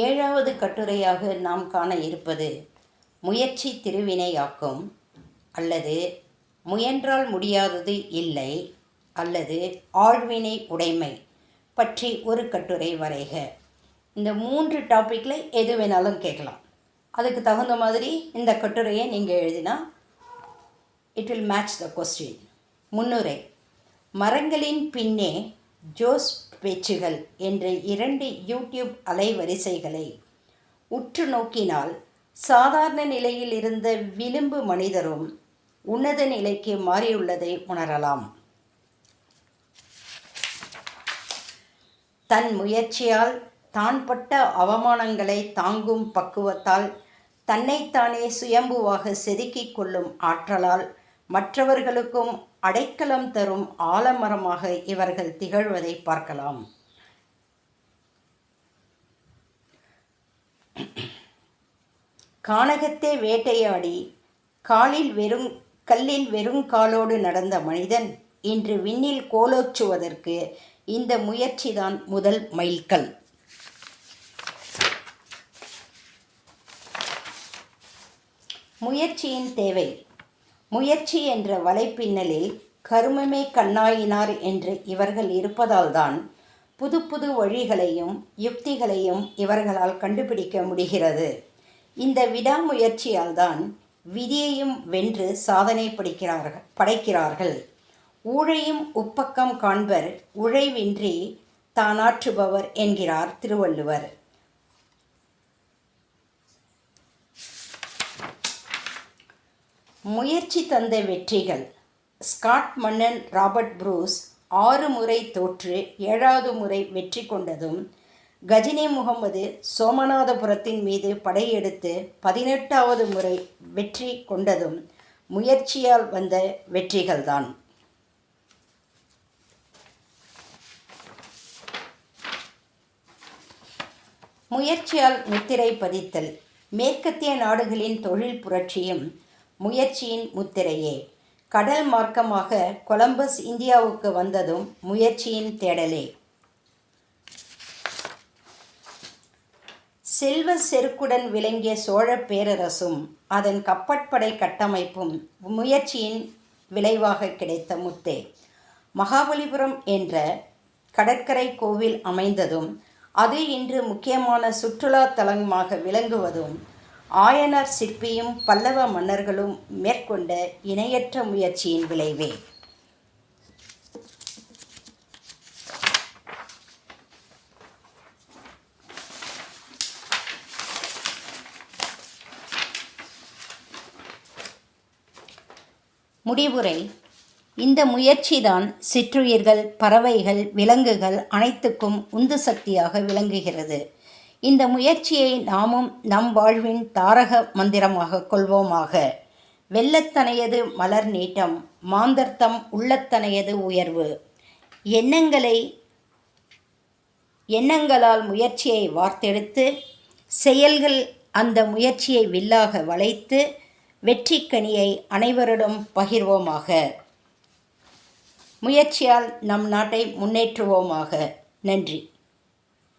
ஏழாவது கட்டுரையாக நாம் காண இருப்பது முயற்சி திருவினையாக்கும், அல்லது முயன்றால் முடியாதது இல்லை, அல்லது ஆழ்வினை உடைமை பற்றி ஒரு கட்டுரை வரைக. இந்த 3 டாப்பிக்கில் எது வேணாலும் கேட்கலாம். அதுக்கு தகுந்த மாதிரி இந்த கட்டுரையை நீங்கள் எழுதினா it will match the question. முன்னுரை. மரங்களின் பின்னே ஜோஸ் பேச்சுகள் என்ற 2 யூடியூப் அலைவரிசைகளை உற்று நோக்கினால் சாதாரண நிலையில் இருந்த விளிம்பு மனிதரும் உன்னத நிலைக்கு மாறியுள்ளதை உணரலாம். தன் முயற்சியால் தான் பட்ட அவமானங்களை தாங்கும் பக்குவத்தால், தன்னைத்தானே சுயம்புவாக செதுக்கிக் கொள்ளும் ஆற்றலால் மற்றவர்களுக்கும் அடைக்கலம் தரும் ஆலமரமாக இவர்கள் திகழ்வதை பார்க்கலாம். கானகத்தை வேட்டையாடி கல்லில் வெறும் காலோடு நடந்த மனிதன் இன்று விண்ணில் கோலோச்சுவதற்கு இந்த முயற்சிதான் முதல் மைல்கல். முயற்சியின் தேவை. முயற்சி என்ற வலைப்பின்னலில் கருமமே கண்ணாயினார் என்று இவர்கள் இருப்பதால்தான் புது புது வழிகளையும் யுக்திகளையும் இவர்களால் கண்டுபிடிக்க முடிகிறது. இந்த விடாமுயற்சியால் தான் விதியையும் வென்று சாதனை படைக்கிறார்கள். ஊழையும் உப்பக்கம் காண்பர் உழைவின்றி தானாற்றுபவர் என்கிறார் திருவள்ளுவர். முயற்சி தந்த வெற்றிகள். ஸ்காட் மன்னன் ராபர்ட் புரூஸ் 6 முறை தோற்று 7வது முறை வெற்றி கொண்டதும், கஜினி முகமது சோமநாதபுரத்தின் மீது படையெடுத்து 18வது முறை வெற்றி கொண்டதும் முயற்சியால் வந்த வெற்றிகள்தான். முயற்சியால் முத்திரை பதித்தல். மேற்கத்திய நாடுகளின் தொழில் புரட்சியும் முயற்சியின் முத்திரையே. கடல் மார்க்கமாக கொலம்பஸ் இந்தியாவுக்கு வந்ததும் முயற்சியின் தேடலே. செல்வ செருக்குடன் விளங்கிய சோழ பேரரசும் அதன் கப்பற்படை கட்டமைப்பும் முயற்சியின் விளைவாக கிடைத்த முத்தே. மகாபலிபுரம் என்ற கடற்கரை கோவில் அமைந்ததும், அது இன்று முக்கியமான சுற்றுலா தலமாக விளங்குவதும் ஆயனர் சிற்பியும் பல்லவ மன்னர்களும் மேற்கொண்ட இணையற்ற முயற்சியின் விளைவே. முடிவுரை. இந்த முயற்சிதான் சிற்றுயிர்கள், பறவைகள், விலங்குகள் அனைத்துக்கும் உந்து சக்தியாக விளங்குகிறது. இந்த முயற்சியை நாமும் நம் வாழ்வின் தாரக மந்திரமாக கொள்வோமாக. வெள்ளத்தனையது மலர் நீட்டம், மாந்தர்த்தம் உள்ளத்தனையது உயர்வு. எண்ணங்களால் முயற்சியை வார்த்தெடுத்து, செயல்கள் அந்த முயற்சியை வில்லாக வளைத்து, வெற்றிக்கனியை அனைவரிடம் பகிர்வோமாக. முயற்சியால் நம் நாட்டை முன்னேற்றுவோமாக. நன்றி.